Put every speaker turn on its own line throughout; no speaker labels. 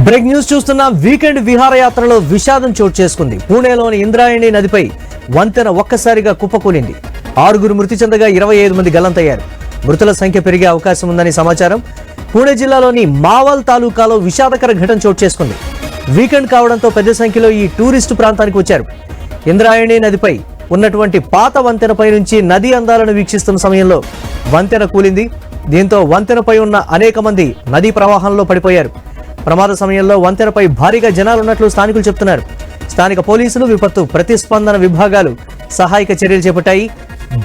Break news చూస్తున్న weekend విహారయాత్రలో విషాదం చోటు చేసుకుంది. పూణేలోని ఇంద్రాయణి నదిపై వంతెన ఒక్కసారిగా కుప్పకూలింది. 6 మృతి చెందగా 25 మంది గల్లంతయ్యారు. మృతుల సంఖ్య పెరిగే అవకాశం ఉందని సమాచారం. పూణే జిల్లాలోని మావల్ తాలూకాలో విషాదకర ఘటన చోటు చేసుకుంది. వీకెండ్ కావడంతో పెద్ద సంఖ్యలో ఈ టూరిస్టు ప్రాంతానికి వచ్చారు. ఇంద్రాయణి నదిపై ఉన్నటువంటి పాత వంతెనపై నుంచి నది అందాలను వీక్షిస్తున్న సమయంలో వంతెన కూలింది. దీంతో వంతెనపై ఉన్న అనేక మంది నదీ ప్రవాహంలో పడిపోయారు. ప్రమాద సమయంలో వంతెనపై భారీగా జనాలున్నట్లు స్థానికులు చెబుతున్నారు. స్థానిక పోలీసులు, విపత్తు ప్రతిస్పందన విభాగాలు సహాయక చర్యలు చేపట్టాయి.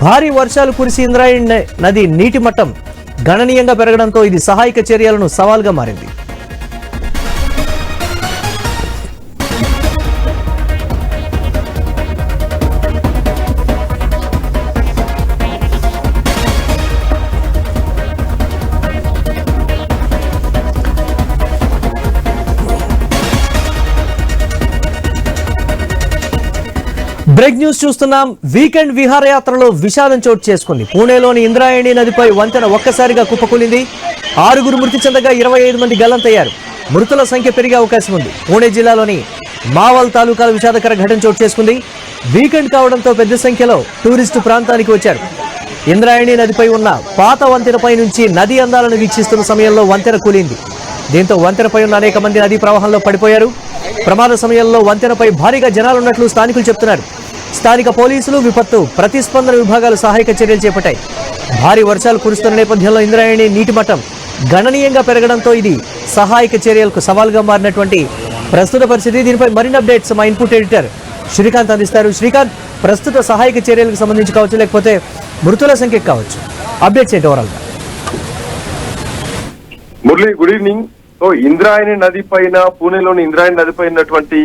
భారీ వర్షాలు కురిసి ఇంద్రాయణి నది నీటి మట్టం గణనీయంగా పెరగడంతో ఇది సహాయక చర్యలను సవాల్గా మారింది. బ్రేక్ న్యూస్ చూస్తున్నాం. వీకెండ్ విహారయాత్రలో విషాదం చోటు చేసుకుంది. పూణేలోని ఇంద్రాయణి నదిపై వంతెన ఒక్కసారిగా కుప్పకూలింది. 6 మృతి చెందగా 25 మంది గల్లంతయ్యారు. మృతుల సంఖ్య పెరిగే అవకాశం ఉంది. పూణే జిల్లాలోని మావల్ తాలూకాల విషాదకర ఘటన చోటు చేసుకుంది. వీకెండ్ కావడంతో పెద్ద సంఖ్యలో టూరిస్టు ప్రాంతానికి వచ్చారు. ఇంద్రాయణి నదిపై ఉన్న పాత వంతెనపై నుంచి నది అందాలను వీక్షిస్తున్న సమయంలో వంతెన కూలింది. దీంతో వంతెనపై ఉన్న అనేక మంది నదీ ప్రవాహంలో పడిపోయారు. ప్రమాద సమయంలో వంతెనపై భారీగా జనాలున్నట్లు స్థానికులు చెబుతున్నారు. స్థానిక పోలీసులు, విపత్తు ప్రతిస్పందన విభాగాలు సహాయక చర్యలు చేపట్టాయి. భారీ వర్షాలు కురుస్తున్న నేపథ్యంలో ఇంద్రాయణి నీటి మట్టం గణనీయంగా పెరగడంతో ఇది సహాయక చర్యలకు సవాల్గా మారినటువంటి ప్రస్తుత పరిస్థితి. దీనిపై మరిన్ని అప్డేట్స్ మా ఇన్పుట్ ఎడిటర్ శ్రీకాంత్ అందిస్తారు. శ్రీకాంత్, ప్రస్తుత సహాయక చర్యలకు సంబంధించి కావచ్చు, లేకపోతే మృతుల సంఖ్యకు కావచ్చు, అప్డేట్స్ ఏంటి ఓవరాల్ గా?
Murali, good evening. So Indrayani నది పైన, పూణేలోని ఇంద్రాయణి నది పైన ఉన్నటువంటి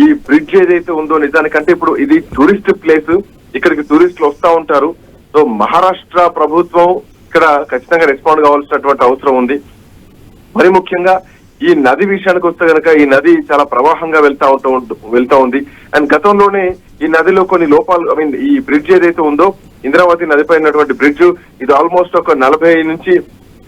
ఈ బ్రిడ్జ్ ఏదైతే ఉందో, నిజానికంటే ఇప్పుడు ఇది టూరిస్ట్ ప్లేస్, ఇక్కడికి టూరిస్టులు వస్తా ఉంటారు. సో మహారాష్ట్ర ప్రభుత్వం ఇక్కడ ఖచ్చితంగా రెస్పాండ్ కావాల్సినటువంటి అవసరం ఉంది. మరి ముఖ్యంగా ఈ నది విషయానికి వస్తే కనుక ఈ నది చాలా ప్రవాహంగా వెళ్తా ఉంది. అండ్ గతంలోనే ఈ నదిలో కొన్ని లోపాలు, ఈ బ్రిడ్జ్ ఏదైతే ఉందో, ఇంద్రావతి నదిపై ఉన్నటువంటి బ్రిడ్జ్, ఇది ఆల్మోస్ట్ ఒక 40 నుంచి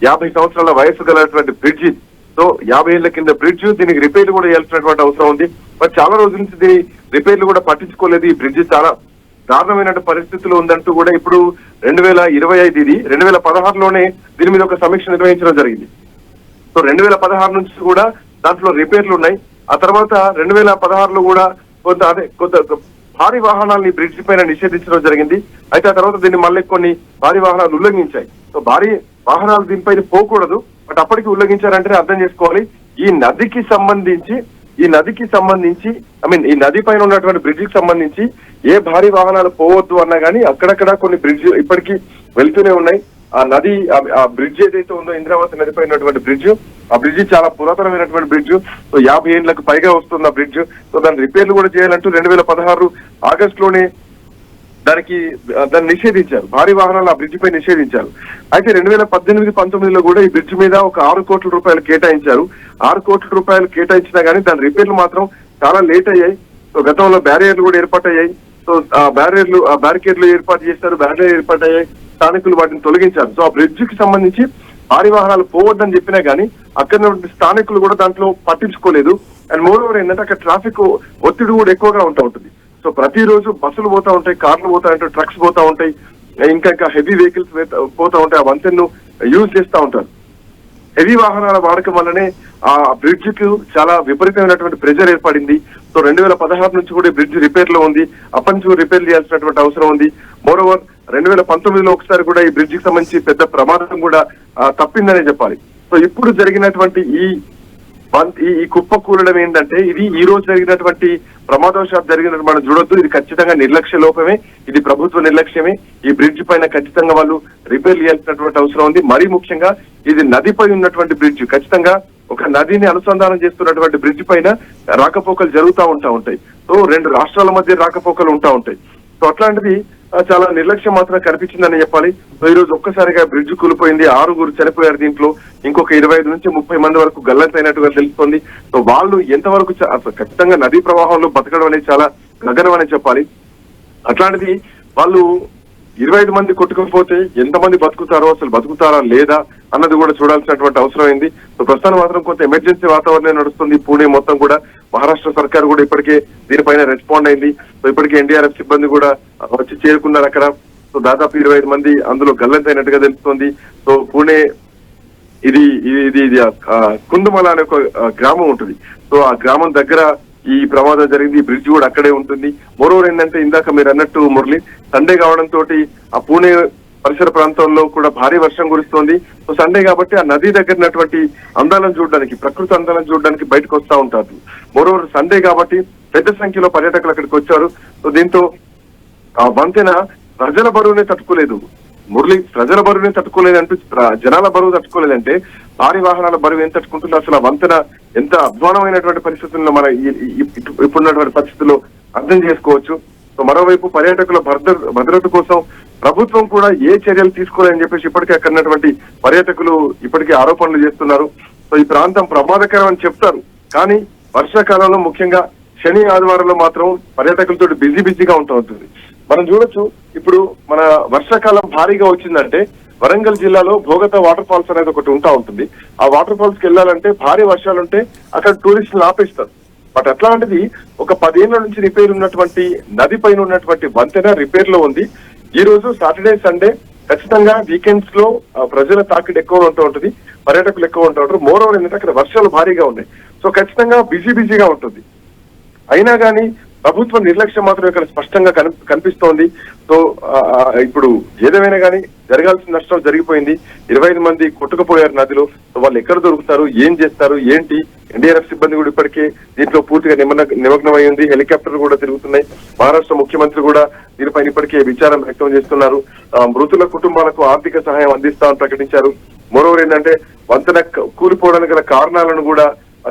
50 సంవత్సరాల వయసు గలటువంటి బ్రిడ్జ్. సో 50 ఏళ్ల కింద బ్రిడ్జ్, దీనికి రిపేర్లు కూడా చేయాల్సినటువంటి అవసరం ఉంది. మరి చాలా రోజుల నుంచి దీని రిపేర్లు కూడా పట్టించుకోలేదు. ఈ బ్రిడ్జ్ చాలా దారుణమైన పరిస్థితులు ఉందంటూ కూడా ఇప్పుడు 2025 ఇది 2016లోనే దీని మీద ఒక సమీక్ష నిర్వహించడం జరిగింది. సో 2016 నుంచి కూడా దాంట్లో రిపేర్లు ఉన్నాయి. ఆ తర్వాత 2016లో కూడా కొంత భారీ వాహనాలని బ్రిడ్జ్ పైన నిషేధించడం జరిగింది. అయితే ఆ తర్వాత దీన్ని మళ్ళీ కొన్ని భారీ వాహనాలు ఉల్లంఘించాయి. సో భారీ వాహనాలు దీనిపైన పోకూడదు, బట్ అప్పటికి ఉల్లంఘించారంటే అర్థం చేసుకోవాలి. ఈ నదికి సంబంధించి ఈ నది పైన ఉన్నటువంటి బ్రిడ్జ్ కి సంబంధించి ఏ భారీ వాహనాలు పోవద్దు అన్నా కానీ అక్కడక్కడ కొన్ని బ్రిడ్జ్ ఇప్పటికీ వెళ్తూనే ఉన్నాయి. ఆ బ్రిడ్జ్ ఏదైతే ఉందో, ఇంద్రావతి నదిపై ఉన్నటువంటి బ్రిడ్జ్, ఆ బ్రిడ్జ్ చాలా పురాతనమైనటువంటి బ్రిడ్జ్. సో 50 ఏళ్లకు పైగా వస్తుంది ఆ బ్రిడ్జ్. సో దాని రిపేర్లు కూడా చేయాలంటూ 2016 ఆగస్టులోనే దాన్ని నిషేధించారు. భారీ వాహనాలు ఆ బ్రిడ్జ్ పై నిషేధించారు. అయితే 2018-19లో కూడా ఈ బ్రిడ్జ్ మీద ఒక 6 కోట్ల రూపాయలు కేటాయించారు. 6 కోట్ల రూపాయలు కేటాయించినా కానీ దాని రిపేర్లు మాత్రం చాలా లేట్ అయ్యాయి. సో గతంలో బ్యారియర్లు కూడా ఏర్పాటయ్యాయి. సో ఆ బ్యారికేడ్లు ఏర్పాటు చేశారు, బ్యారియర్లు ఏర్పాటయ్యాయి. స్థానికులు వాటిని తొలగించారు. సో ఆ బ్రిడ్జ్ కి సంబంధించి భారీ వాహనాలు పోవద్దని చెప్పినా గానీ అక్కడ స్థానికులు కూడా దాంట్లో పట్టించుకోలేదు. అండ్ మోర్ ఓవర్ ఏంటంటే అక్కడ ట్రాఫిక్ ఒత్తిడి కూడా ఎక్కువగా ఉంటుంది. సో ప్రతిరోజు బస్సులు పోతా ఉంటాయి, కార్లు పోతా ఉంటాయి, ట్రక్స్ పోతా ఉంటాయి, ఇంకా హెవీ వెహికల్స్ పోతా ఉంటాయి. ఆ వంతెన్ను యూజ్ చేస్తూ ఉంటారు. హెవీ వాహనాల వాడకం వల్లనే ఆ బ్రిడ్జ్ కు చాలా విపరీతమైనటువంటి ప్రెజర్ ఏర్పడింది. సో 2016 నుంచి కూడా బ్రిడ్జ్ రిపేర్ లో ఉంది. అప్పటి నుంచి కూడా రిపేర్ చేయాల్సినటువంటి అవసరం ఉంది. మోర్ ఓవర్ 2019లో ఒకసారి కూడా ఈ బ్రిడ్జ్ కి సంబంధించి పెద్ద ప్రమాదం కూడా తప్పిందనే చెప్పాలి. సో ఇప్పుడు జరిగినటువంటి ఈ కుప్ప కూలడం ఏంటంటే, ఇది ఈ రోజు జరిగినటువంటి ప్రమాదవశాత్తు జరిగినట్టు మనం చూడొద్దు. ఇది ఖచ్చితంగా నిర్లక్ష్య లోపమే, ఇది ప్రభుత్వ నిర్లక్ష్యమే. ఈ బ్రిడ్జ్ పైన ఖచ్చితంగా వాళ్ళు రిపేర్ చేయాల్సినటువంటి అవసరం ఉంది. మరీ ముఖ్యంగా ఇది నదిపై ఉన్నటువంటి బ్రిడ్జ్, ఖచ్చితంగా ఒక నదిని అనుసంధానం చేస్తున్నటువంటి బ్రిడ్జ్ పైన రాకపోకలు జరుగుతూ ఉంటాయి. సో 2 రాష్ట్రాల మధ్య రాకపోకలు ఉంటాయి. సో అట్లాంటిది చాలా నిర్లక్ష్యం మాత్రం కనిపించిందని చెప్పాలి. సో ఈ రోజు ఒక్కసారిగా బ్రిడ్జ్ కూలిపోయింది. 6 చనిపోయారు. దీంట్లో ఇంకొక 25 నుంచి 30 మంది వరకు గల్లంతైనట్టుగా తెలుస్తోంది. సో వాళ్ళు ఎంతవరకు ఖచ్చితంగా నదీ ప్రవాహంలో బతకడం అనేది చాలా గగనం అని చెప్పాలి. అట్లాంటిది వాళ్ళు 25 మంది కొట్టుకుపోతే ఎంతమంది బతుకుతారో, అసలు బతుకుతారా లేదా అన్నది కూడా చూడాల్సినటువంటి అవసరం అయింది. సో ప్రస్తుతం మాత్రం కొంత ఎమర్జెన్సీ వాతావరణం నడుస్తుంది పూణే మొత్తం కూడా. మహారాష్ట్ర సర్కార్ కూడా ఇప్పటికే దీనిపైన రెస్పాండ్ అయింది. సో ఇప్పటికే ఎన్డీఆర్ఎఫ్ సిబ్బంది కూడా వచ్చి చేరుకున్నారు అక్కడ. సో దాదాపు 25 మంది అందులో గల్లంతైనట్టుగా తెలుస్తోంది. సో పూణే ఇది ఇది ఇది కుందుమల అనే ఒక గ్రామం ఉంటుంది. సో ఆ గ్రామం దగ్గర ఈ ప్రమాదం జరిగింది. ఈ బ్రిడ్జ్ కూడా అక్కడే ఉంటుంది. మరోవర్ ఏంటంటే ఇందాక మీరు అన్నట్టు మురళి, సండే కావడంతో ఆ పూణే పరిసర ప్రాంతాల్లో కూడా భారీ వర్షం కురుస్తోంది. సో సండే కాబట్టి ఆ నది దగ్గర ఉన్నటువంటి అందాలను చూడడానికి, ప్రకృతి అందాలను చూడడానికి బయటకు వస్తా ఉంటారు. మరోవర్ సండే కాబట్టి పెద్ద సంఖ్యలో పర్యాటకులు అక్కడికి వచ్చారు. సో దీంతో ఆ వంతెన ప్రజల బరువునే తట్టుకోలేదు మురళి. ప్రజల బరువునే తట్టుకోలేదంటూ జనాల బరువు తట్టుకోలేదంటే భారీ వాహనాల బరువు ఏం తట్టుకుంటుందో అసలు ఆ వంతెన ఎంత అధ్వానమైనటువంటి పరిస్థితుల్లో మన ఇప్పుడున్నటువంటి పరిస్థితుల్లో అర్థం చేసుకోవచ్చు. సో మరోవైపు పర్యాటకుల భద్రత కోసం ప్రభుత్వం కూడా ఏ చర్యలు తీసుకోలేదని చెప్పేసి ఇప్పటికే అక్కడ ఉన్నటువంటి పర్యాటకులు ఇప్పటికే ఆరోపణలు చేస్తున్నారు. సో ఈ ప్రాంతం ప్రమాదకరం అని చెప్తారు, కానీ వర్షాకాలంలో ముఖ్యంగా శని ఆదివారంలో మాత్రం పర్యాటకులతో బిజీగా ఉంటుంది. మనం చూడొచ్చు, ఇప్పుడు మన వర్షాకాలం భారీగా వచ్చిందంటే వరంగల్ జిల్లాలో భోగత వాటర్ ఫాల్స్ అనేది ఒకటి ఉంటుంది. ఆ వాటర్ ఫాల్స్ కి వెళ్ళాలంటే భారీ వర్షాలుంటే అక్కడ టూరిస్టులు ఆపేస్తారు. బట్ అట్లాంటిది ఒక 10 ఏళ్ల నుంచి రిపేర్ ఉన్నటువంటి నది పైన ఉన్నటువంటి వంతెన రిపేర్ లో ఉంది. ఈ రోజు సాటర్డే సండే ఖచ్చితంగా వీకెండ్స్ లో ప్రజల తాకిడి ఎక్కువ ఉంటూ ఉంటుంది, పర్యాటకులు ఎక్కువ ఉంటూ ఉంటారు. మోరోవర్ ఏంటంటే అక్కడ వర్షాలు భారీగా ఉన్నాయి. సో ఖచ్చితంగా బిజీగా ఉంటుంది. అయినా కానీ ప్రభుత్వ నిర్లక్ష్యం మాత్రం ఇక్కడ స్పష్టంగా కనిపిస్తోంది. సో ఇప్పుడు ఏదేమైనా కానీ జరగాల్సిన నష్టం జరిగిపోయింది. 25 మంది కొట్టుకుపోయారు నదిలో. సో వాళ్ళు ఎక్కడ దొరుకుతారు, ఏం చేస్తారు, ఏంటి? ఎన్డీఆర్ఎఫ్ సిబ్బంది కూడా ఇప్పటికే దీంట్లో పూర్తిగా నిమగ్నమై ఉంది. హెలికాప్టర్లు కూడా తిరుగుతున్నాయి. మహారాష్ట్ర ముఖ్యమంత్రి కూడా దీనిపైన ఇప్పటికే విచారం వ్యక్తం చేస్తున్నారు. మృతుల కుటుంబాలకు ఆర్థిక సహాయం అందిస్తామని ప్రకటించారు. మరోవర్ ఏంటంటే వంతెన కూలిపోవడానికి గల కారణాలను కూడా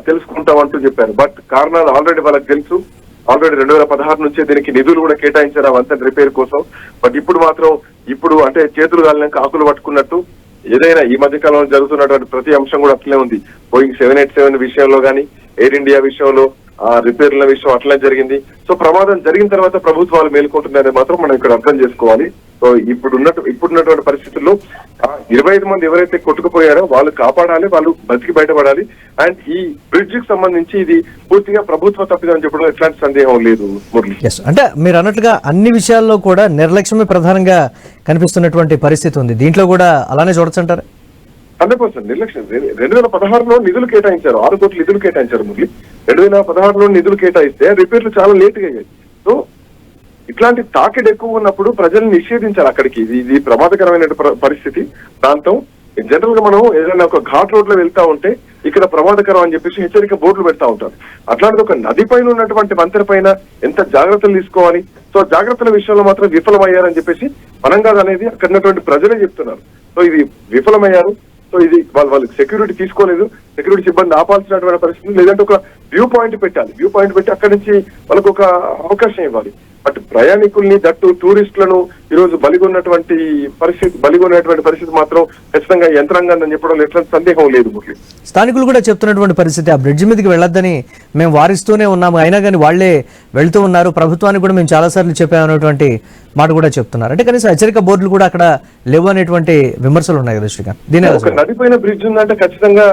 తెలుసుకుంటామంటూ చెప్పారు. బట్ కారణాలు ఆల్రెడీ వాళ్ళకి తెలుసు. ఆల్రెడీ 2016 నుంచే దీనికి నిధులు కూడా కేటాయించారు ఆ వంతెన రిపేర్ కోసం. బట్ ఇప్పుడు మాత్రం అంటే చేతులు కాలినాక ఆకులు పట్టుకున్నట్టు ఏదైనా ఈ మధ్య కాలంలో జరుగుతున్నటువంటి ప్రతి అంశం కూడా అట్లే ఉంది. బోయింగ్ 787 విషయంలో కానీ, ఎయిర్ ఇండియా విషయంలో రిపేర్ల విషయం అట్లే జరిగింది. సో ప్రమాదం జరిగిన తర్వాత ప్రభుత్వాలు మేల్కొంటున్నారని మాత్రం మనం ఇక్కడ అర్థం చేసుకోవాలి. సో ఇప్పుడున్నటువంటి పరిస్థితుల్లో 25 మంది ఎవరైతే కొట్టుకుపోయారో వాళ్ళు కాపాడాలి, వాళ్ళు బతికి బయటపడాలి. అండ్ ఈ బ్రిడ్జ్ కి సంబంధించి ఇది పూర్తిగా ప్రభుత్వ తప్పిదం చెప్పడం ఎట్లాంటి సందేహం లేదు మురళి.
అంటే మీరు అన్నట్లుగా అన్ని విషయాల్లో కూడా నిర్లక్ష్యమే ప్రధానంగా కనిపిస్తున్నటువంటి పరిస్థితి ఉంది. దీంట్లో కూడా అలానే చూడొచ్చు అంటారు.
100% నిర్లక్ష్యం. 2016లో నిధులు కేటాయించారు, 6 కోట్ల నిధులు కేటాయించారు మురళి. 2016లో నిధులు కేటాయిస్తే రిపేర్లు చాలా లేట్ గా అయ్యాయి. సో ఇట్లాంటి తాకిడి ఎక్కువ ఉన్నప్పుడు ప్రజల్ని నిషేధించాలి అక్కడికి. ఇది ప్రమాదకరమైన పరిస్థితి ప్రాంతం. జనరల్ గా మనం ఏదైనా ఒక ఘాట్ రోడ్ లో వెళ్తా ఉంటే ఇక్కడ ప్రమాదకరం అని చెప్పేసి హెచ్చరిక బోర్డులు పెడతా ఉంటారు. అట్లాంటిది ఒక నది పైన ఉన్నటువంటి వంతెన పైన ఎంత జాగ్రత్తలు తీసుకోవాలి. సో జాగ్రత్తల విషయంలో మాత్రం విఫలమయ్యారని చెప్పేసి మనం కాదు అనేది అక్కడ ఉన్నటువంటి ప్రజలే చెప్తున్నారు. సో ఇది విఫలమయ్యారు. సో ఇది వాళ్ళకి సెక్యూరిటీ తీసుకోలేదు, సెక్యూరిటీ సిబ్బంది ఆపాల్సినటువంటి పరిస్థితి. లేదంటే ఒక వ్యూ పాయింట్ పెట్టి అక్కడి నుంచి వాళ్ళకు ఒక అవకాశం ఇవ్వాలి. అటు ప్రయాణికుల్ని, దట్టు టూరిస్టులను ఈరోజు బలిగొన్నటువంటి పరిస్థితి మాత్రం ఖచ్చితంగా యంత్రాంగాన్ని చెప్పడం ఎట్లాంటి సందేహం లేదు మురళి.
స్థానికులు కూడా చెప్తున్నటువంటి పరిస్థితి, ఆ బ్రిడ్జ్ మీదకి వెళ్ళొద్దని మేము వారిస్తూనే ఉన్నాము, అయినా కానీ వాళ్లే వెళ్తూ ఉన్నారు. ప్రభుత్వానికి కూడా మేము చాలాసార్లు చెప్పామనేటువంటి మాట కూడా చెప్తున్నారు. అంటే కనీసం హెచ్చరిక బోర్డులు కూడా అక్కడ లేవు అనేటువంటి విమర్శలు ఉన్నాయి కదా శ్రీకాంత్. దీని
ఒక నది పైన బ్రిడ్జ్ ఉందంటే ఖచ్చితంగా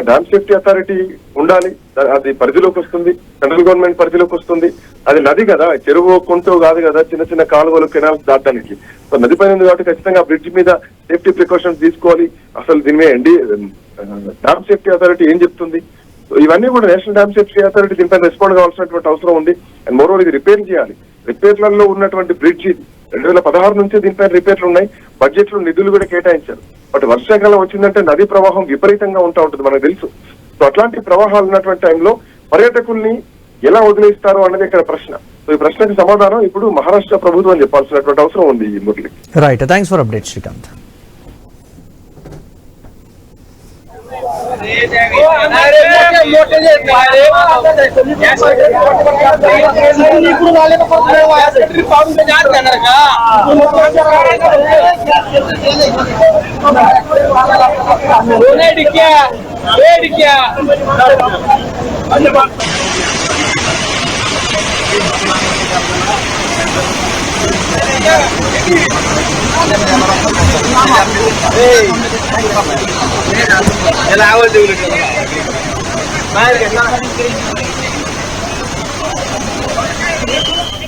డ్యామ్ సేఫ్టీ అథారిటీ ఉండాలి. అది పరిధిలోకి వస్తుంది, సెంట్రల్ గవర్నమెంట్ పరిధిలోకి వస్తుంది. అది నది కదా, చెరువు కొంటూ కాదు కదా, చిన్న చిన్న కాలువలు, కెనాల్స్ దాటడానికి. సో నది పైన ఉంది కాబట్టి ఖచ్చితంగా బ్రిడ్జ్ మీద సేఫ్టీ ప్రికాషన్స్ తీసుకోవాలి. అసలు దీని మీద డ్యామ్ సేఫ్టీ అథారిటీ ఏం చెప్తుంది? ఇవన్నీ కూడా నేషనల్ డ్యామ్ సేఫ్టీ అథారిటీ దీనిపైన రెస్పాండ్ కావాల్సినటువంటి అవసరం ఉంది. అండ్ మోరోవర్ ఇది రిపేర్ చేయాలి. రిపేర్లలో ఉన్నటువంటి బ్రిడ్జ్ ఇది 2016 నుంచే దీనిపైన రిపేర్లు ఉన్నాయి. బడ్జెట్ లో నిధులు కూడా కేటాయించారు. బట్ వర్షాకాలం వచ్చిందంటే నదీ ప్రవాహం విపరీతంగా ఉంటుంది, మనకు తెలుసు. సో అట్లాంటి ప్రవాహాలు ఉన్నటువంటి టైంలో పర్యాటకుల్ని ఎలా వదిలేస్తారు అన్నది ఇక్కడ ప్రశ్న. సో ఈ ప్రశ్నకి సమాధానం ఇప్పుడు మహారాష్ట్ర ప్రభుత్వం చెప్పాల్సినటువంటి అవసరం ఉంది Murali.
Right, thanks for update Srikanth.
Yeah.